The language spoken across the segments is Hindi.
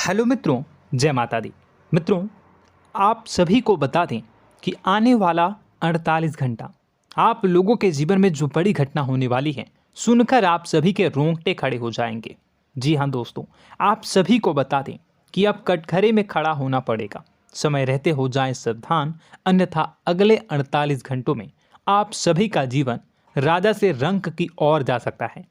हेलो मित्रों, जय माता दी। मित्रों, आप सभी को बता दें कि आने वाला 48 घंटा आप लोगों के जीवन में जो बड़ी घटना होने वाली है, सुनकर आप सभी के रोंगटे खड़े हो जाएंगे। जी हाँ दोस्तों, आप सभी को बता दें कि अब कटघरे में खड़ा होना पड़ेगा। समय रहते हो जाएं सावधान, अन्यथा अगले 48 घंटों में आप सभी का जीवन राजा से रंक की ओर जा सकता है।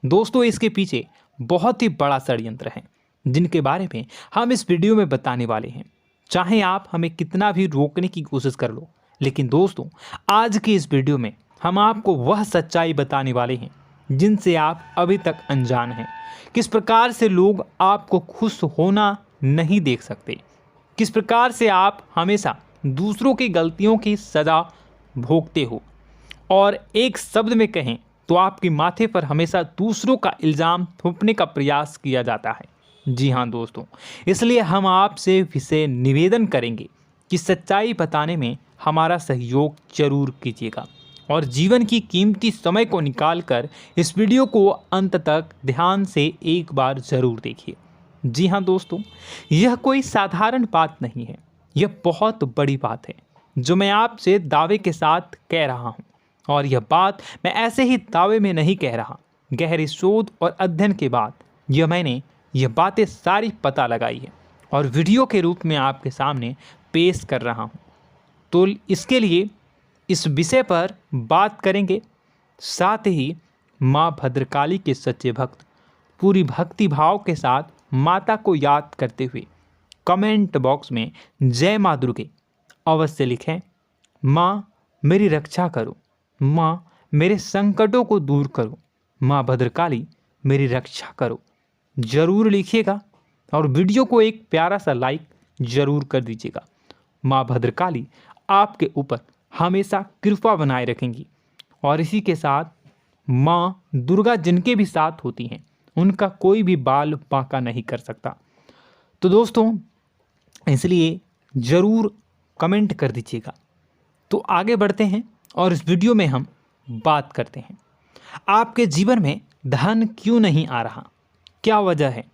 दोस्तों, इसके पीछे बहुत ही बड़ा षड्यंत्र है जिनके बारे में हम इस वीडियो में बताने वाले हैं। चाहे आप हमें कितना भी रोकने की कोशिश कर लो, लेकिन दोस्तों आज की इस वीडियो में हम आपको वह सच्चाई बताने वाले हैं जिनसे आप अभी तक अनजान हैं। किस प्रकार से लोग आपको खुश होना नहीं देख सकते, किस प्रकार से आप हमेशा दूसरों की गलतियों की सज़ा भोगते हो, और एक शब्द में कहें तो आपके माथे पर हमेशा दूसरों का इल्ज़ाम थोपने का प्रयास किया जाता है। जी हाँ दोस्तों, इसलिए हम आपसे विशेष निवेदन करेंगे कि सच्चाई बताने में हमारा सहयोग जरूर कीजिएगा और जीवन की कीमती समय को निकालकर इस वीडियो को अंत तक ध्यान से एक बार ज़रूर देखिए। जी हाँ दोस्तों, यह कोई साधारण बात नहीं है, यह बहुत बड़ी बात है जो मैं आपसे दावे के साथ कह रहा हूँ। और यह बात मैं ऐसे ही दावे में नहीं कह रहा, गहरी शोध और अध्ययन के बाद मैंने यह बातें सारी पता लगाई है और वीडियो के रूप में आपके सामने पेश कर रहा हूँ। तो इसके लिए इस विषय पर बात करेंगे। साथ ही माँ भद्रकाली के सच्चे भक्त पूरी भक्ति भाव के साथ माता को याद करते हुए कमेंट बॉक्स में जय माँ दुर्गे अवश्य लिखें। माँ मेरी रक्षा करो, माँ मेरे संकटों को दूर करो, माँ भद्रकाली मेरी रक्षा करो, जरूर लिखिएगा और वीडियो को एक प्यारा सा लाइक जरूर कर दीजिएगा। माँ भद्रकाली आपके ऊपर हमेशा कृपा बनाए रखेंगी और इसी के साथ माँ दुर्गा जिनके भी साथ होती हैं उनका कोई भी बाल बांका नहीं कर सकता। तो दोस्तों, इसलिए ज़रूर कमेंट कर दीजिएगा। तो आगे बढ़ते हैं और इस वीडियो में हम बात करते हैं, आपके जीवन में धन क्यों नहीं आ रहा, क्या वजह है।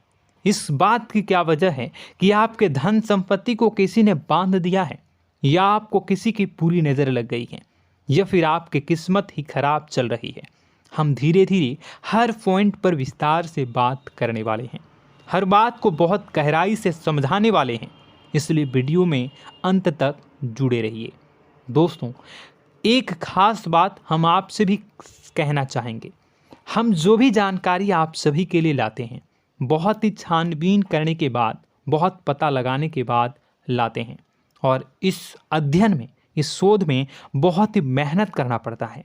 इस बात की क्या वजह है कि आपके धन संपत्ति को किसी ने बांध दिया है, या आपको किसी की पूरी नज़र लग गई है, या फिर आपकी किस्मत ही खराब चल रही है। हम धीरे धीरे हर पॉइंट पर विस्तार से बात करने वाले हैं, हर बात को बहुत गहराई से समझाने वाले हैं, इसलिए वीडियो में अंत तक जुड़े रहिए। दोस्तों, एक खास बात हम आपसे भी कहना चाहेंगे, हम जो भी जानकारी आप सभी के लिए लाते हैं बहुत ही छानबीन करने के बाद, बहुत पता लगाने के बाद लाते हैं, और इस अध्ययन में, इस शोध में बहुत ही मेहनत करना पड़ता है।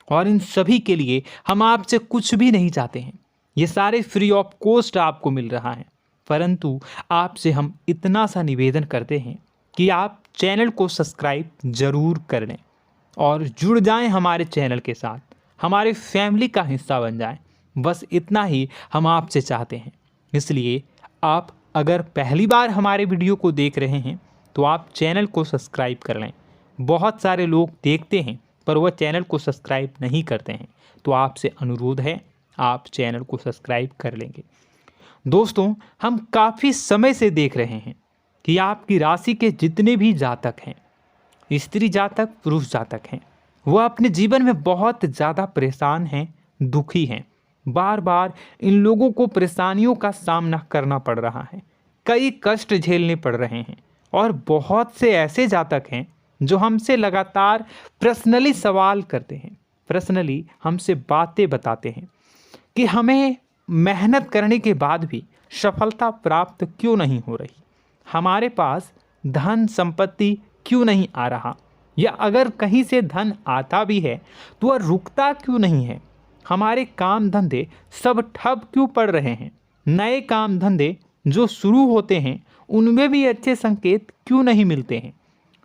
और इन सभी के लिए हम आपसे कुछ भी नहीं चाहते हैं, ये सारे फ्री ऑफ कॉस्ट आपको मिल रहा है। परंतु आपसे हम इतना सा निवेदन करते हैं कि आप चैनल को सब्सक्राइब ज़रूर कर लें और जुड़ जाएं हमारे चैनल के साथ, हमारे फैमिली का हिस्सा बन जाएं। बस इतना ही हम आपसे चाहते हैं। इसलिए आप अगर पहली बार हमारे वीडियो को देख रहे हैं तो आप चैनल को सब्सक्राइब कर लें। बहुत सारे लोग देखते हैं पर वह चैनल को सब्सक्राइब नहीं करते हैं, तो आपसे अनुरोध है आप चैनल को सब्सक्राइब कर लेंगे। दोस्तों, हम काफ़ी समय से देख रहे हैं कि आपकी राशि के जितने भी जातक हैं, स्त्री जातक, पुरुष जातक हैं, वह अपने जीवन में बहुत ज़्यादा परेशान हैं, दुखी हैं। बार बार इन लोगों को परेशानियों का सामना करना पड़ रहा है, कई कष्ट झेलने पड़ रहे हैं। और बहुत से ऐसे जातक हैं जो हमसे लगातार पर्सनली सवाल करते हैं, पर्सनली हमसे बातें बताते हैं कि हमें मेहनत करने के बाद भी सफलता प्राप्त क्यों नहीं हो रही, हमारे पास धन संपत्ति क्यों नहीं आ रहा, या अगर कहीं से धन आता भी है तो वह रुकता क्यों नहीं है, हमारे काम धंधे सब ठप क्यों पड़ रहे हैं, नए काम धंधे जो शुरू होते हैं उनमें भी अच्छे संकेत क्यों नहीं मिलते हैं,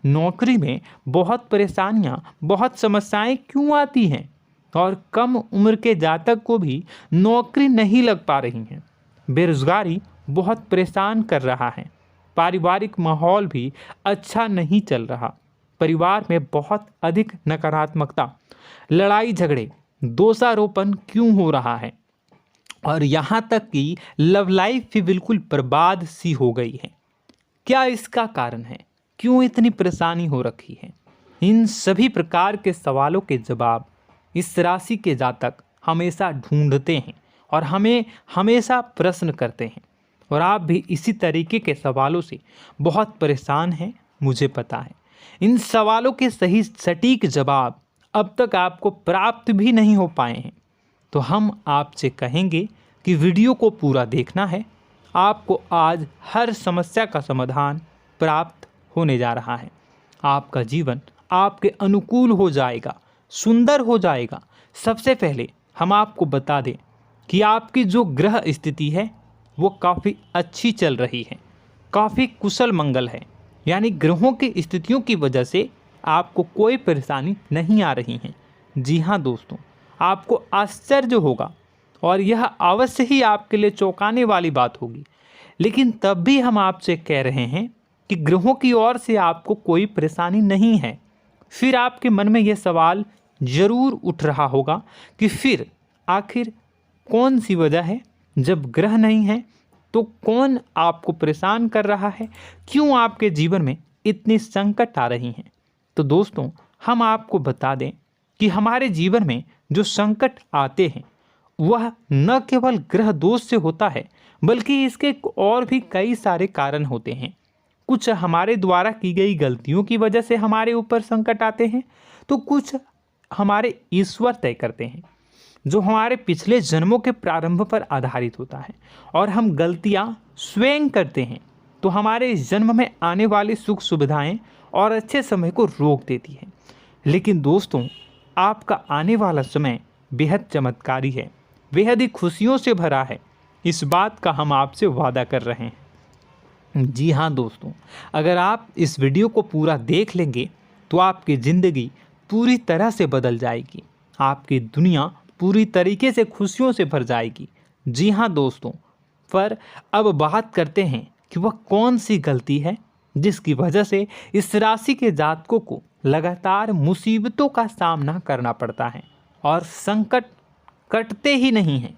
नौकरी में बहुत परेशानियां, बहुत समस्याएं क्यों आती हैं, और कम उम्र के जातक को भी नौकरी नहीं लग पा रही हैं, बेरोजगारी बहुत परेशान कर रहा है, पारिवारिक माहौल भी अच्छा नहीं चल रहा, परिवार में बहुत अधिक नकारात्मकता, लड़ाई झगड़े, दोषारोपण क्यों हो रहा है, और यहाँ तक कि लव लाइफ भी बिल्कुल बर्बाद सी हो गई है। क्या इसका कारण है? क्यों इतनी परेशानी हो रखी है? इन सभी प्रकार के सवालों के जवाब इस राशि के जातक हमेशा ढूंढते हैं और हमें हमेशा प्रश्न करते हैं। और आप भी इसी तरीके के सवालों से बहुत परेशान हैं, मुझे पता है। इन सवालों के सही सटीक जवाब अब तक आपको प्राप्त भी नहीं हो पाए हैं, तो हम आपसे कहेंगे कि वीडियो को पूरा देखना है। आपको आज हर समस्या का समाधान प्राप्त होने जा रहा है। आपका जीवन आपके अनुकूल हो जाएगा, सुंदर हो जाएगा। सबसे पहले हम आपको बता दें कि आपकी जो ग्रह स्थिति है वो काफ़ी अच्छी चल रही है, काफ़ी कुशल मंगल है। यानी ग्रहों की स्थितियों की वजह से आपको कोई परेशानी नहीं आ रही है। जी हाँ दोस्तों, आपको आश्चर्य होगा और यह अवश्य ही आपके लिए चौंकाने वाली बात होगी, लेकिन तब भी हम आपसे कह रहे हैं कि ग्रहों की ओर से आपको कोई परेशानी नहीं है। फिर आपके मन में यह सवाल जरूर उठ रहा होगा कि फिर आखिर कौन सी वजह है? जब ग्रह नहीं है तो कौन आपको परेशान कर रहा है? क्यों आपके जीवन में इतनी संकट आ रही हैं? तो दोस्तों, हम आपको बता दें कि हमारे जीवन में जो संकट आते हैं वह न केवल ग्रह दोष से होता है, बल्कि इसके और भी कई सारे कारण होते हैं। कुछ हमारे द्वारा की गई गलतियों की वजह से हमारे ऊपर संकट आते हैं, तो कुछ हमारे ईश्वर तय करते हैं, जो हमारे पिछले जन्मों के प्रारंभ पर आधारित होता है। और हम गलतियां स्वयं करते हैं तो हमारे इस जन्म में आने वाली सुख सुविधाएं और अच्छे समय को रोक देती है। लेकिन दोस्तों, आपका आने वाला समय बेहद चमत्कारी है, बेहद ही खुशियों से भरा है। इस बात का हम आपसे वादा कर रहे हैं। जी हाँ दोस्तों, अगर आप इस वीडियो को पूरा देख लेंगे तो आपकी ज़िंदगी पूरी तरह से बदल जाएगी, आपकी दुनिया पूरी तरीके से खुशियों से भर जाएगी। जी हाँ दोस्तों, पर अब बात करते हैं कि वह कौन सी गलती है जिसकी वजह से इस राशि के जातकों को लगातार मुसीबतों का सामना करना पड़ता है और संकट कटते ही नहीं हैं।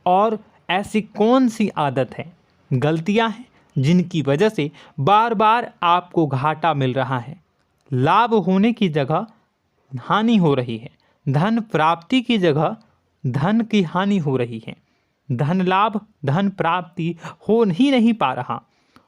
और ऐसी कौन सी आदत है, गलतियां हैं जिनकी वजह से बार बार आपको घाटा मिल रहा है, लाभ होने की जगह हानि हो रही है, धन प्राप्ति की जगह धन की हानि हो रही है, धन लाभ धन प्राप्ति हो ही नहीं पा रहा,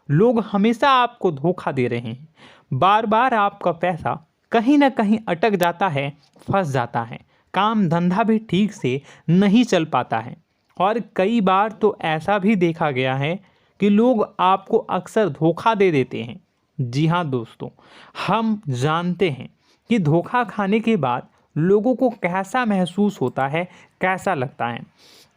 लोग हमेशा आपको धोखा दे रहे हैं, बार बार आपका पैसा कहीं ना कहीं अटक जाता है, फंस जाता है, काम धंधा भी ठीक से नहीं चल पाता है। और कई बार तो ऐसा भी देखा गया है कि लोग आपको अक्सर धोखा दे देते हैं। जी हाँ दोस्तों, हम जानते हैं कि धोखा खाने के बाद लोगों को कैसा महसूस होता है, कैसा लगता है।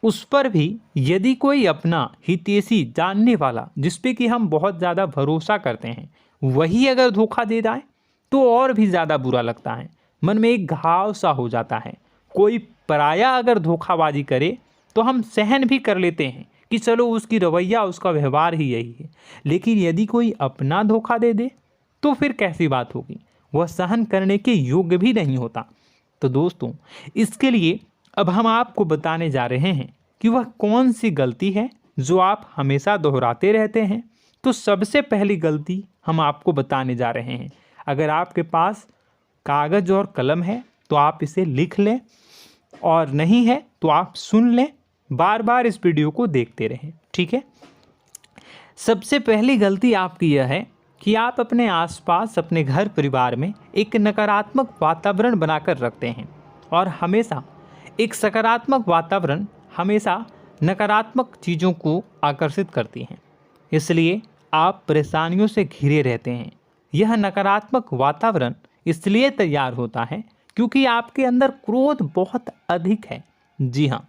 उस पर भी यदि कोई अपना हितैषी जानने वाला, जिस पे कि हम बहुत ज़्यादा भरोसा करते हैं, वही अगर धोखा दे जाए तो और भी ज़्यादा बुरा लगता है, मन में एक घाव सा हो जाता है। कोई पराया अगर धोखाबाजी करे तो हम सहन भी कर लेते हैं कि चलो उसकी रवैया, उसका व्यवहार ही यही है। लेकिन यदि कोई अपना धोखा दे दे तो फिर कैसी बात होगी, वह सहन करने के योग्य भी नहीं होता। तो दोस्तों, इसके लिए अब हम आपको बताने जा रहे हैं कि वह कौन सी गलती है जो आप हमेशा दोहराते रहते हैं। तो सबसे पहली गलती हम आपको बताने जा रहे हैं। अगर आपके पास कागज़ और कलम है तो आप इसे लिख लें, और नहीं है तो आप सुन लें, बार बार इस वीडियो को देखते रहें, ठीक है। सबसे पहली गलती आपकी यह है कि आप अपने आसपास, अपने घर परिवार में एक नकारात्मक वातावरण बनाकर रखते हैं। और हमेशा एक सकारात्मक वातावरण हमेशा नकारात्मक चीज़ों को आकर्षित करती हैं, इसलिए आप परेशानियों से घिरे रहते हैं। यह नकारात्मक वातावरण इसलिए तैयार होता है क्योंकि आपके अंदर क्रोध बहुत अधिक है। जी हाँ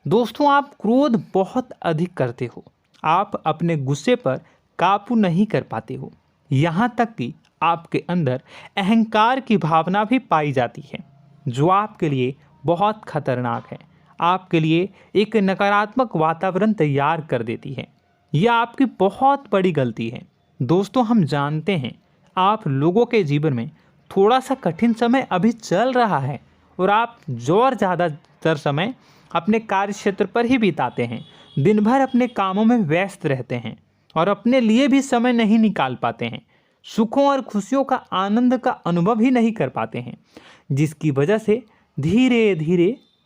दोस्तों, आप क्रोध बहुत अधिक करते हो, आप अपने गुस्से पर काबू नहीं कर पाते हो, यहाँ तक कि आपके अंदर अहंकार की भावना भी पाई जाती है, जो आपके लिए बहुत खतरनाक है, आपके लिए एक नकारात्मक वातावरण तैयार कर देती है। यह आपकी बहुत बड़ी गलती है। दोस्तों, हम जानते हैं आप लोगों के जीवन में थोड़ा सा कठिन समय अभी चल रहा है, और आप और ज़्यादातर समय अपने कार्य क्षेत्र पर ही बिताते हैं। दिन भर अपने कामों में व्यस्त रहते हैं और अपने लिए भी समय नहीं निकाल पाते हैं। सुखों और खुशियों का आनंद का अनुभव ही नहीं कर पाते हैं, जिसकी वजह से धीरे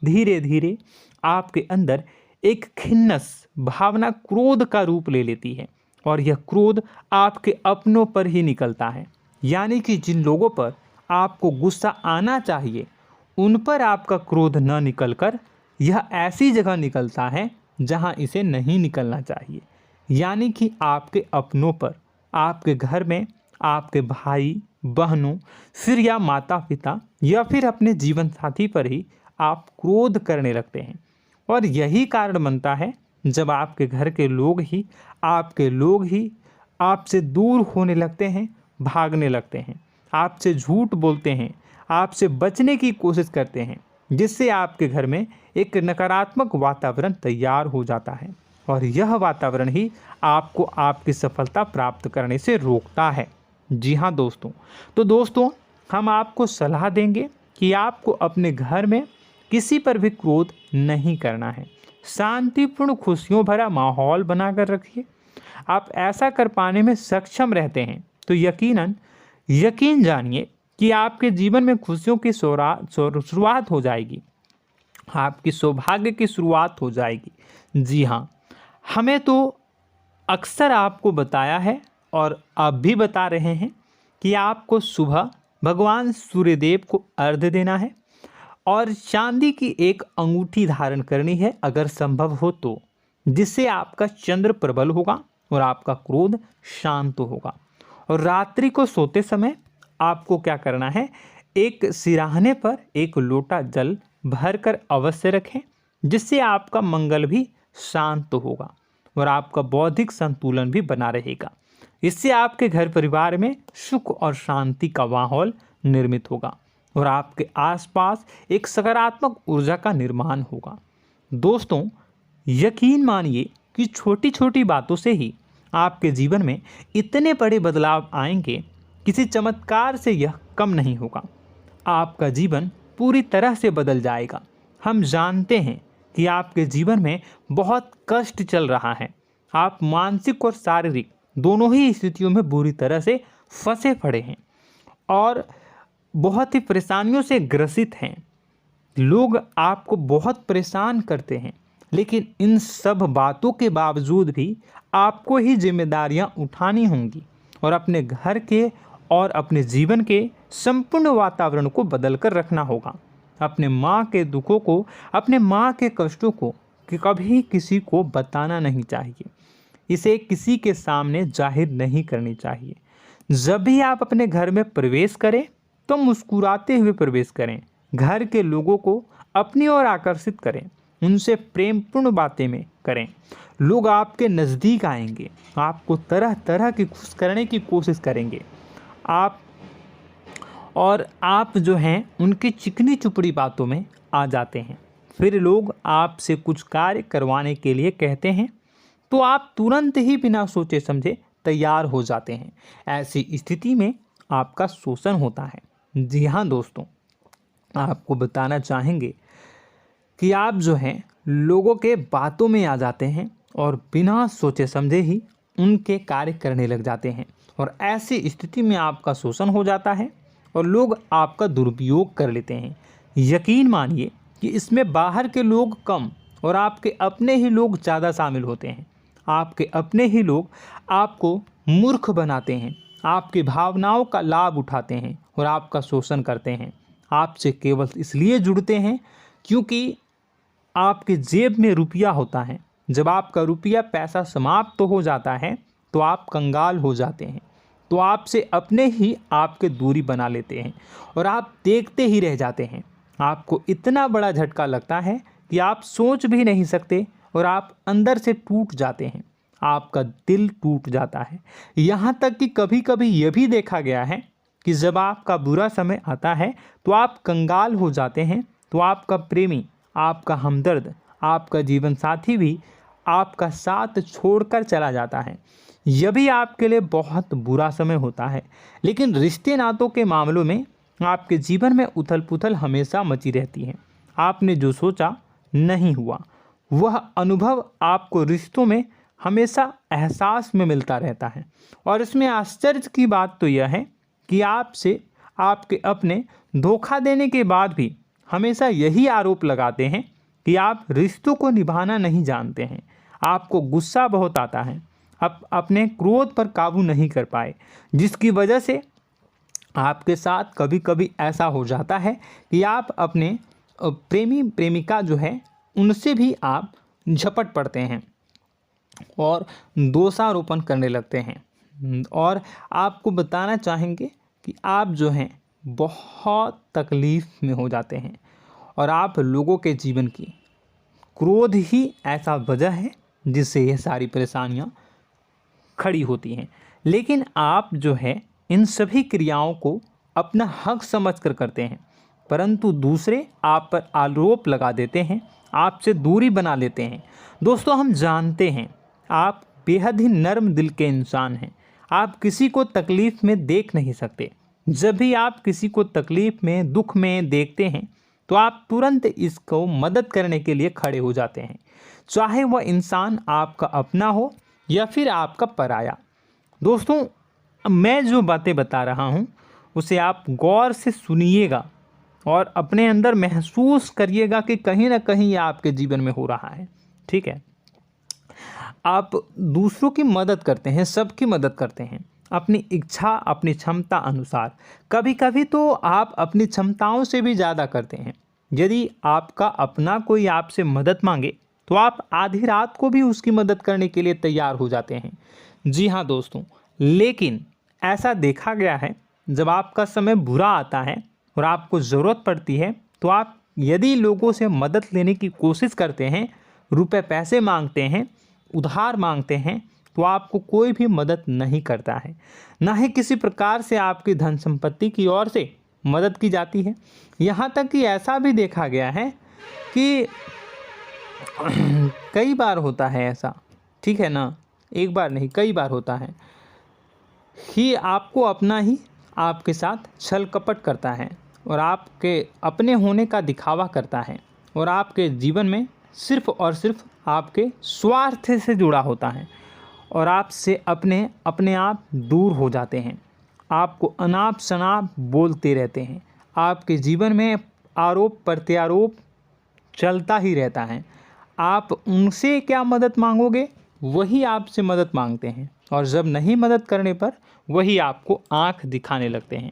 धीरे आपके अंदर एक खिन्नस भावना क्रोध का रूप ले लेती है और यह क्रोध आपके अपनों पर ही निकलता है। यानी कि जिन लोगों पर आपको गुस्सा आना चाहिए उन पर आपका क्रोध न निकलकर यह ऐसी जगह निकलता है जहां इसे नहीं निकलना चाहिए। यानी कि आपके अपनों पर, आपके घर में आपके भाई बहनों, फिर या माता पिता या फिर अपने जीवन साथी पर ही आप क्रोध करने लगते हैं। और यही कारण बनता है जब आपके घर के लोग ही आपसे दूर होने लगते हैं, भागने लगते हैं, आपसे झूठ बोलते हैं, आपसे बचने की कोशिश करते हैं, जिससे आपके घर में एक नकारात्मक वातावरण तैयार हो जाता है और यह वातावरण ही आपको आपकी सफलता प्राप्त करने से रोकता है। जी हाँ दोस्तों, तो दोस्तों हम आपको सलाह देंगे कि आपको अपने घर में किसी पर भी क्रोध नहीं करना है। शांतिपूर्ण खुशियों भरा माहौल बनाकर रखिए। आप ऐसा कर पाने में सक्षम रहते हैं तो यकीन जानिए कि आपके जीवन में खुशियों की शुरुआत हो जाएगी, आपकी सौभाग्य की शुरुआत हो जाएगी। जी हाँ, हमें तो अक्सर आपको बताया है और अब भी बता रहे हैं कि आपको सुबह भगवान सूर्यदेव को अर्घ्य देना है और चांदी की एक अंगूठी धारण करनी है अगर संभव हो तो, जिससे आपका चंद्र प्रबल होगा और आपका क्रोध शांत होगा। और रात्रि को सोते समय आपको क्या करना है, एक सिराहने पर एक लोटा जल भरकर अवश्य रखें, जिससे आपका मंगल भी शांत होगा और आपका बौद्धिक संतुलन भी बना रहेगा। इससे आपके घर परिवार में सुख और शांति का माहौल निर्मित होगा और आपके आसपास एक सकारात्मक ऊर्जा का निर्माण होगा। दोस्तों यकीन मानिए कि छोटी छोटी बातों से ही आपके जीवन में इतने बड़े बदलाव आएंगे, किसी चमत्कार से यह कम नहीं होगा। आपका जीवन पूरी तरह से बदल जाएगा। हम जानते हैं कि आपके जीवन में बहुत कष्ट चल रहा है, आप मानसिक और शारीरिक दोनों ही स्थितियों में बुरी तरह से फंसे पड़े हैं और बहुत ही परेशानियों से ग्रसित हैं। लोग आपको बहुत परेशान करते हैं, लेकिन इन सब बातों के बावजूद भी आपको ही जिम्मेदारियां उठानी होंगी और अपने घर के और अपने जीवन के संपूर्ण वातावरण को बदल कर रखना होगा। अपने माँ के दुखों को, अपने माँ के कष्टों को कभी किसी को बताना नहीं चाहिए, इसे किसी के सामने जाहिर नहीं करनी चाहिए। जब भी आप अपने घर में प्रवेश करें तो मुस्कुराते हुए प्रवेश करें, घर के लोगों को अपनी ओर आकर्षित करें, उनसे प्रेमपूर्ण बातें में करें। लोग आपके नज़दीक आएंगे, आपको तरह तरह की खुश करने की कोशिश करेंगे। आप जो हैं उनकी चिकनी चुपड़ी बातों में आ जाते हैं। फिर लोग आपसे कुछ कार्य करवाने के लिए कहते हैं तो आप तुरंत ही बिना सोचे समझे तैयार हो जाते हैं। ऐसी स्थिति में आपका शोषण होता है। जी हाँ दोस्तों, आपको बताना चाहेंगे कि आप जो हैं लोगों के बातों में आ जाते हैं और बिना सोचे समझे ही उनके कार्य करने लग जाते हैं और ऐसी स्थिति में आपका शोषण हो जाता है और लोग आपका दुरुपयोग कर लेते हैं। यकीन मानिए कि इसमें बाहर के लोग कम और आपके अपने ही लोग ज़्यादा शामिल होते हैं। आपके अपने ही लोग आपको मूर्ख बनाते हैं, आपकी भावनाओं का लाभ उठाते हैं और आपका शोषण करते हैं। आपसे केवल इसलिए जुड़ते हैं क्योंकि आपके जेब में रुपया होता है। जब आपका रुपया पैसा समाप्त हो जाता है तो आप कंगाल हो जाते हैं, तो आपसे अपने ही आपके दूरी बना लेते हैं और आप देखते ही रह जाते हैं। आपको इतना बड़ा झटका लगता है कि आप सोच भी नहीं सकते और आप अंदर से टूट जाते हैं, आपका दिल टूट जाता है। यहाँ तक कि कभी कभी यह भी देखा गया है कि जब आपका बुरा समय आता है तो आप कंगाल हो जाते हैं, तो आपका प्रेमी, आपका हमदर्द, आपका जीवन साथी भी आपका साथ छोड़कर चला जाता है। यह भी आपके लिए बहुत बुरा समय होता है। लेकिन रिश्ते नातों के मामलों में आपके जीवन में उथल पुथल हमेशा मची रहती है। आपने जो सोचा नहीं हुआ, वह अनुभव आपको रिश्तों में हमेशा एहसास में मिलता रहता है। और इसमें आश्चर्य की बात तो यह है कि आपसे आपके अपने धोखा देने के बाद भी हमेशा यही आरोप लगाते हैं कि आप रिश्तों को निभाना नहीं जानते हैं। आपको गुस्सा बहुत आता है, अपने क्रोध पर काबू नहीं कर पाए, जिसकी वजह से आपके साथ कभी कभी ऐसा हो जाता है कि आप अपने प्रेमी प्रेमिका जो है उनसे भी आप झपट पड़ते हैं और दोषारोपण करने लगते हैं। और आपको बताना चाहेंगे कि आप जो हैं बहुत तकलीफ़ में हो जाते हैं और आप लोगों के जीवन की क्रोध ही ऐसा वजह है जिससे ये सारी परेशानियां खड़ी होती हैं। लेकिन आप जो है इन सभी क्रियाओं को अपना हक समझकर करते हैं, परंतु दूसरे आप पर आरोप लगा देते हैं, आपसे दूरी बना लेते हैं। दोस्तों, हम जानते हैं आप बेहद ही नर्म दिल के इंसान हैं। आप किसी को तकलीफ़ में देख नहीं सकते। जब भी आप किसी को तकलीफ़ में, दुख में देखते हैं तो आप तुरंत इसको मदद करने के लिए खड़े हो जाते हैं, चाहे वह इंसान आपका अपना हो या फिर आपका पराया। दोस्तों, मैं जो बातें बता रहा हूँ उसे आप गौर से सुनिएगा और अपने अंदर महसूस करिएगा कि कहीं ना कहीं ये आपके जीवन में हो रहा है। ठीक है, आप दूसरों की मदद करते हैं, सबकी मदद करते हैं अपनी इच्छा, अपनी क्षमता अनुसार। कभी कभी तो आप अपनी क्षमताओं से भी ज़्यादा करते हैं। यदि आपका अपना कोई आपसे मदद मांगे तो आप आधी रात को भी उसकी मदद करने के लिए तैयार हो जाते हैं। जी हाँ दोस्तों, लेकिन ऐसा देखा गया है जब आपका समय बुरा आता है और आपको ज़रूरत पड़ती है तो आप यदि लोगों से मदद लेने की कोशिश करते हैं, रुपए पैसे मांगते हैं, उधार मांगते हैं, तो आपको कोई भी मदद नहीं करता है। ना ही किसी प्रकार से आपकी धन संपत्ति की ओर से मदद की जाती है। यहाँ तक कि ऐसा भी देखा गया है कि कई बार होता है ऐसा, ठीक है ना, एक बार नहीं कई बार होता है कि आपको अपना ही आपके साथ छल कपट करता है और आपके अपने होने का दिखावा करता है और आपके जीवन में सिर्फ और सिर्फ आपके स्वार्थ से जुड़ा होता है और आपसे अपने आप दूर हो जाते हैं। आपको अनाप शनाप बोलते रहते हैं। आपके जीवन में आरोप प्रत्यारोप चलता ही रहता है। आप उनसे क्या मदद मांगोगे, वही आपसे मदद मांगते हैं और जब नहीं मदद करने पर वही आपको आंख दिखाने लगते हैं।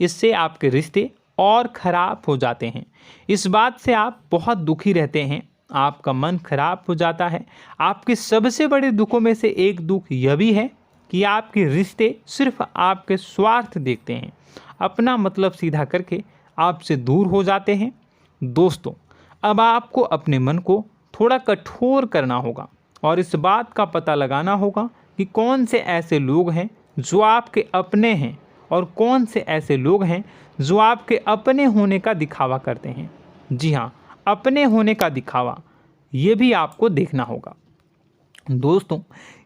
इससे आपके रिश्ते और ख़राब हो जाते हैं। इस बात से आप बहुत दुखी रहते हैं, आपका मन खराब हो जाता है। आपके सबसे बड़े दुखों में से एक दुख यह भी है कि आपके रिश्ते सिर्फ आपके स्वार्थ देखते हैं, अपना मतलब सीधा करके आपसे दूर हो जाते हैं। दोस्तों, अब आपको अपने मन को थोड़ा कठोर करना होगा और इस बात का पता लगाना होगा कि कौन से ऐसे लोग हैं जो आपके अपने हैं और कौन से ऐसे लोग हैं जो आपके अपने होने का दिखावा करते हैं। जी हाँ, अपने होने का दिखावा, ये भी आपको देखना होगा। दोस्तों,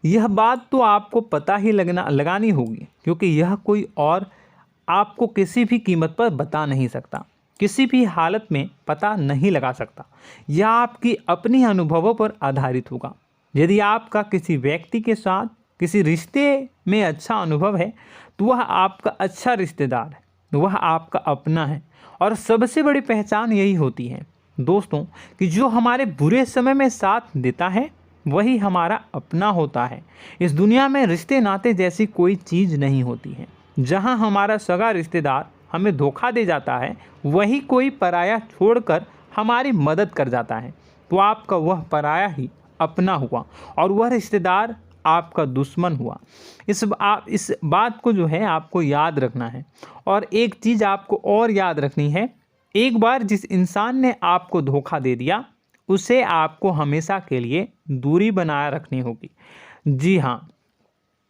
यह बात तो आपको पता ही लगानी होगी, क्योंकि यह कोई और आपको किसी भी कीमत पर बता नहीं सकता, किसी भी हालत में पता नहीं लगा सकता। यह आपकी अपनी अनुभवों पर आधारित होगा। यदि आपका किसी व्यक्ति के साथ किसी रिश्ते में अच्छा अनुभव है तो वह आपका अच्छा रिश्तेदार है, वह आपका अपना है। और सबसे बड़ी पहचान यही होती है दोस्तों कि जो हमारे बुरे समय में साथ देता है वही हमारा अपना होता है। इस दुनिया में रिश्ते नाते जैसी कोई चीज़ नहीं होती है। जहां हमारा सगा रिश्तेदार हमें धोखा दे जाता है, वही कोई पराया छोड़कर हमारी मदद कर जाता है, तो आपका वह पराया ही अपना हुआ और वह रिश्तेदार आपका दुश्मन हुआ। इस बात को जो है आपको याद रखना है। और एक चीज़ आपको और याद रखनी है, एक बार जिस इंसान ने आपको धोखा दे दिया उसे आपको हमेशा के लिए दूरी बनाए रखनी होगी। जी हाँ,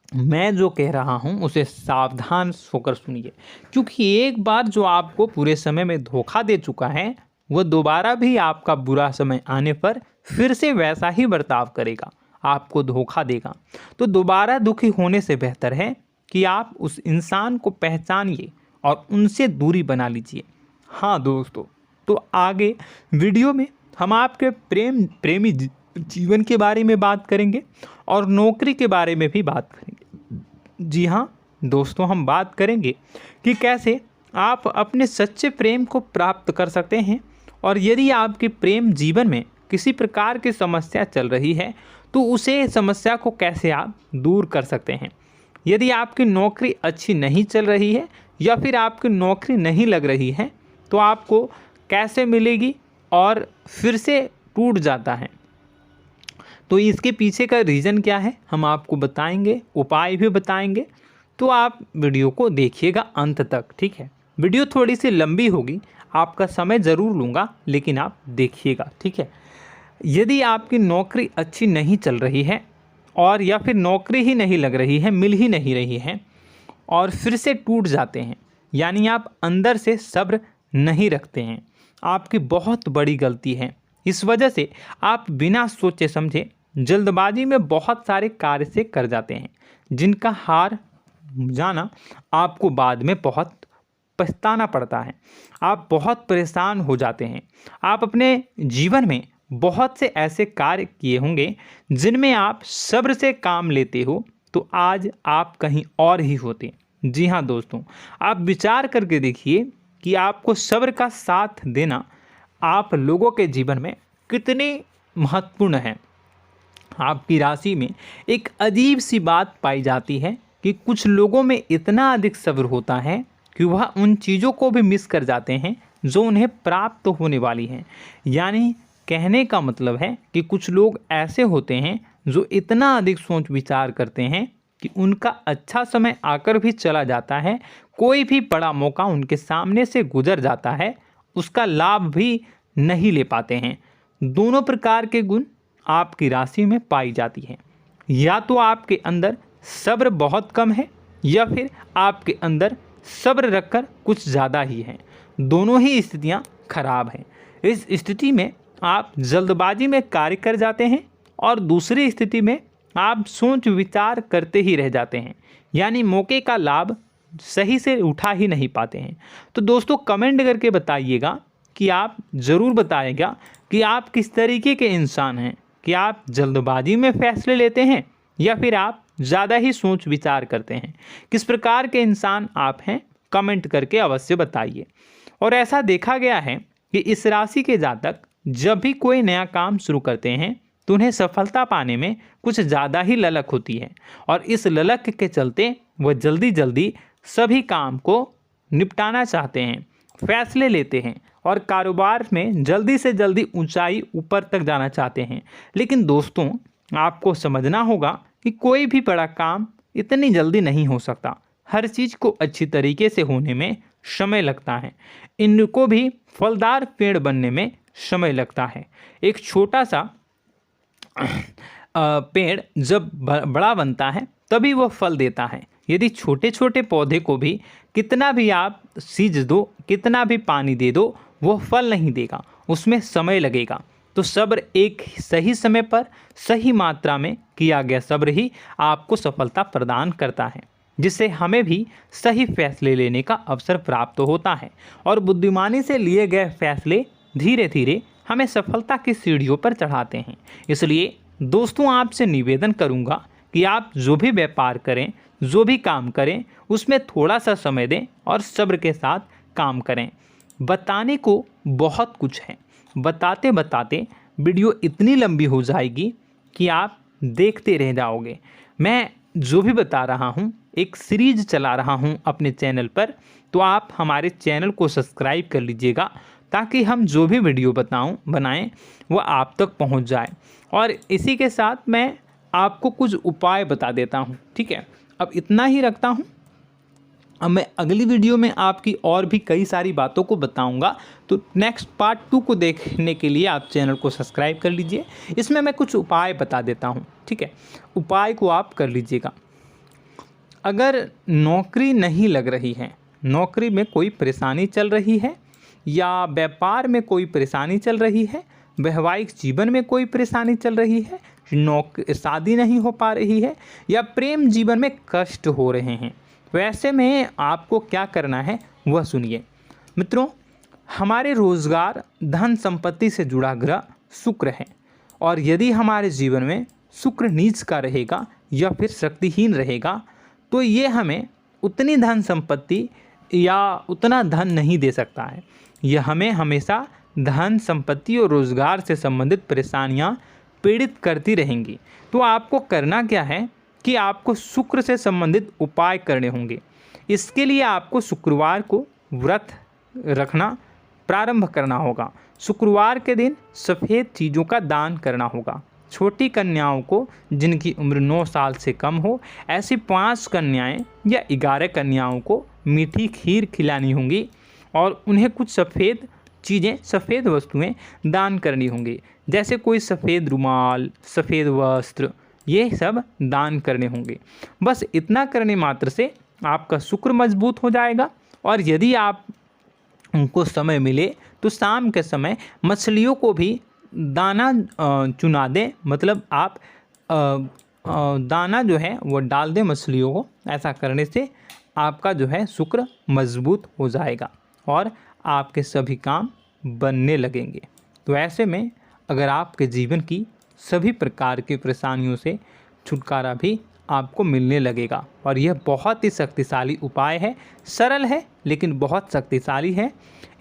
मैं जो कह रहा हूँ उसे सावधान होकर सुनिए, क्योंकि एक बार जो आपको पूरे समय में धोखा दे चुका है वह दोबारा भी आपका बुरा समय आने पर फिर से वैसा ही बर्ताव करेगा, आपको धोखा देगा। तो दोबारा दुखी होने से बेहतर है कि आप उस इंसान को पहचानिए और उनसे दूरी बना लीजिए। हाँ दोस्तों, तो आगे वीडियो में हम आपके प्रेमी जीवन के बारे में बात करेंगे और नौकरी के बारे में भी बात करेंगे। जी हाँ दोस्तों, हम बात करेंगे कि कैसे आप अपने सच्चे प्रेम को प्राप्त कर सकते हैं, और यदि आपके प्रेम जीवन में किसी प्रकार की समस्या चल रही है तो उसे समस्या को कैसे आप दूर कर सकते हैं। यदि आपकी नौकरी अच्छी नहीं चल रही है या फिर आपकी नौकरी नहीं लग रही है तो आपको कैसे मिलेगी और फिर से टूट जाता है, तो इसके पीछे का रीज़न क्या है हम आपको बताएंगे, उपाय भी बताएंगे। तो आप वीडियो को देखिएगा अंत तक, ठीक है। वीडियो थोड़ी सी लंबी होगी, आपका समय ज़रूर लूँगा, लेकिन आप देखिएगा, ठीक है। यदि आपकी नौकरी अच्छी नहीं चल रही है और या फिर नौकरी ही नहीं लग रही है, मिल ही नहीं रही है और फिर से टूट जाते हैं, यानी आप अंदर से सब्र नहीं रखते हैं, आपकी बहुत बड़ी गलती है। इस वजह से आप बिना सोचे समझे जल्दबाजी में बहुत सारे कार्य से कर जाते हैं, जिनका हार जाना आपको बाद में बहुत पछताना पड़ता है। आप बहुत परेशान हो जाते हैं। आप अपने जीवन में बहुत से ऐसे कार्य किए होंगे जिनमें आप सब्र से काम लेते हो, तो आज आप कहीं और ही होते। जी हाँ दोस्तों, आप विचार करके देखिए कि आपको सब्र का साथ देना आप लोगों के जीवन में कितनी महत्वपूर्ण है। आपकी राशि में एक अजीब सी बात पाई जाती है कि कुछ लोगों में इतना अधिक सब्र होता है कि वह उन चीज़ों को भी मिस कर जाते हैं जो उन्हें प्राप्त होने वाली हैं। यानी कहने का मतलब है कि कुछ लोग ऐसे होते हैं जो इतना अधिक सोच विचार करते हैं कि उनका अच्छा समय आकर भी चला जाता है, कोई भी बड़ा मौका उनके सामने से गुजर जाता है, उसका लाभ भी नहीं ले पाते हैं। दोनों प्रकार के गुण आपकी राशि में पाई जाती हैं। या तो आपके अंदर सब्र बहुत कम है या फिर आपके अंदर सब्र रखकर कुछ ज़्यादा ही है। दोनों ही स्थितियाँ खराब हैं। इस स्थिति में आप जल्दबाजी में कार्य कर जाते हैं और दूसरी स्थिति में आप सोच विचार करते ही रह जाते हैं, यानी मौके का लाभ सही से उठा ही नहीं पाते हैं। तो दोस्तों कमेंट करके बताइएगा कि आप ज़रूर बताइएगा कि आप किस तरीके के इंसान हैं, कि आप जल्दबाजी में फैसले लेते हैं या फिर आप ज़्यादा ही सोच विचार करते हैं। किस प्रकार के इंसान आप हैं, कमेंट करके अवश्य बताइए। और ऐसा देखा गया है कि इस राशि के जातक जब भी कोई नया काम शुरू करते हैं तो उन्हें सफलता पाने में कुछ ज़्यादा ही ललक होती है, और इस ललक के चलते वह जल्दी जल्दी सभी काम को निपटाना चाहते हैं, फैसले लेते हैं और कारोबार में जल्दी से जल्दी ऊंचाई ऊपर तक जाना चाहते हैं। लेकिन दोस्तों आपको समझना होगा कि कोई भी बड़ा काम इतनी जल्दी नहीं हो सकता। हर चीज़ को अच्छी तरीके से होने में समय लगता है। इनको भी फलदार पेड़ बनने में समय लगता है। एक छोटा सा पेड़ जब बड़ा बनता है तभी वह फल देता है। यदि छोटे छोटे पौधे को भी कितना भी आप सींच दो, कितना भी पानी दे दो, वो फल नहीं देगा, उसमें समय लगेगा। तो सब्र एक सही समय पर सही मात्रा में किया गया सब्र ही आपको सफलता प्रदान करता है, जिससे हमें भी सही फैसले लेने का अवसर प्राप्त होता है। और बुद्धिमानी से लिए गए फैसले धीरे धीरे हमें सफलता की सीढ़ियों पर चढ़ाते हैं। इसलिए दोस्तों आपसे निवेदन करूंगा कि आप जो भी व्यापार करें, जो भी काम करें, उसमें थोड़ा सा समय दें और सब्र के साथ काम करें। बताने को बहुत कुछ है, बताते बताते वीडियो इतनी लंबी हो जाएगी कि आप देखते रह जाओगे। मैं जो भी बता रहा हूँ एक सीरीज चला रहा हूँ अपने चैनल पर, तो आप हमारे चैनल को सब्सक्राइब कर लीजिएगा ताकि हम जो भी वीडियो बनाएं वो आप तक पहुँच जाए। और इसी के साथ मैं आपको कुछ उपाय बता देता हूँ, ठीक है। अब इतना ही रखता हूँ। अब मैं अगली वीडियो में आपकी और भी कई सारी बातों को बताऊंगा। तो नेक्स्ट पार्ट 2 को देखने के लिए आप चैनल को सब्सक्राइब कर लीजिए। इसमें मैं कुछ उपाय बता देता हूं, ठीक है। उपाय को आप कर लीजिएगा। अगर नौकरी नहीं लग रही है, नौकरी में कोई परेशानी चल रही है, या व्यापार में कोई परेशानी चल रही है, वैवाहिक जीवन में कोई परेशानी चल रही है, शादी नहीं हो पा रही है, या प्रेम जीवन में कष्ट हो रहे हैं, वैसे में आपको क्या करना है, वह सुनिए। मित्रों, हमारे रोजगार धन संपत्ति से जुड़ा ग्रह शुक्र है, और यदि हमारे जीवन में शुक्र नीच का रहेगा या फिर शक्तिहीन रहेगा तो ये हमें उतनी धन संपत्ति या उतना धन नहीं दे सकता है। यह हमें हमेशा धन संपत्ति और रोजगार से संबंधित परेशानियां पीड़ित करती रहेंगी। तो आपको करना क्या है कि आपको शुक्र से संबंधित उपाय करने होंगे। इसके लिए आपको शुक्रवार को व्रत रखना प्रारंभ करना होगा। शुक्रवार के दिन सफ़ेद चीज़ों का दान करना होगा। छोटी कन्याओं को जिनकी उम्र 9 साल से कम हो, ऐसी 5 कन्याएं या 11 कन्याओं को मीठी खीर खिलानी होंगी और उन्हें कुछ सफ़ेद चीज़ें, सफ़ेद वस्तुएं दान करनी होंगी, जैसे कोई सफ़ेद रुमाल, सफ़ेद वस्त्र, ये सब दान करने होंगे। बस इतना करने मात्र से आपका शुक्र मजबूत हो जाएगा। और यदि आप उनको समय मिले तो शाम के समय मछलियों को भी दाना चुना दें, मतलब आप दाना जो है वो डाल दें मछलियों को। ऐसा करने से आपका जो है शुक्र मजबूत हो जाएगा और आपके सभी काम बनने लगेंगे। तो ऐसे में अगर आपके जीवन की सभी प्रकार की परेशानियों से छुटकारा भी आपको मिलने लगेगा। और यह बहुत ही शक्तिशाली उपाय है, सरल है लेकिन बहुत शक्तिशाली है।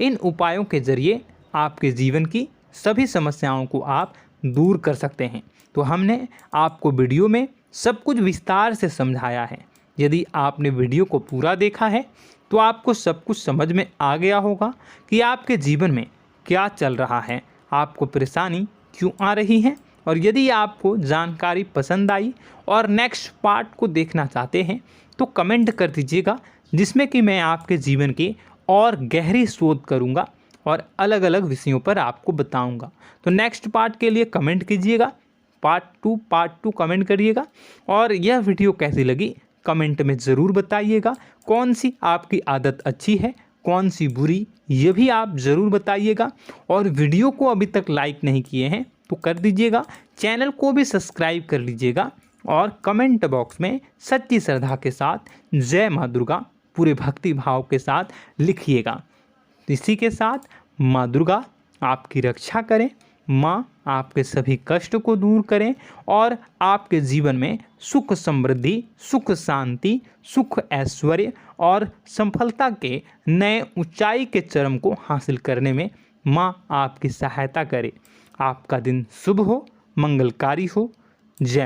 इन उपायों के ज़रिए आपके जीवन की सभी समस्याओं को आप दूर कर सकते हैं। तो हमने आपको वीडियो में सब कुछ विस्तार से समझाया है। यदि आपने वीडियो को पूरा देखा है तो आपको सब कुछ समझ में आ गया होगा कि आपके जीवन में क्या चल रहा है, आपको परेशानी क्यों आ रही है। और यदि आपको जानकारी पसंद आई और नेक्स्ट पार्ट को देखना चाहते हैं तो कमेंट कर दीजिएगा, जिसमें कि मैं आपके जीवन की और गहरी शोध करूंगा और अलग अलग विषयों पर आपको बताऊंगा। तो नेक्स्ट पार्ट के लिए कमेंट कीजिएगा, पार्ट टू कमेंट करिएगा। और यह वीडियो कैसी लगी कमेंट में ज़रूर बताइएगा। कौन सी आपकी आदत अच्छी है, कौन सी बुरी, ये भी आप ज़रूर बताइएगा। और वीडियो को अभी तक लाइक नहीं किए हैं तो कर दीजिएगा, चैनल को भी सब्सक्राइब कर लीजिएगा और कमेंट बॉक्स में सच्ची श्रद्धा के साथ जय माँ दुर्गा पूरे भक्ति भाव के साथ लिखिएगा। इसी के साथ माँ दुर्गा आपकी रक्षा करें, माँ आपके सभी कष्ट को दूर करें और आपके जीवन में सुख समृद्धि, सुख शांति, सुख ऐश्वर्य और सफलता के नए ऊंचाई के चरम को हासिल करने में माँ आपकी सहायता करे। आपका दिन शुभ हो, मंगलकारी हो। जय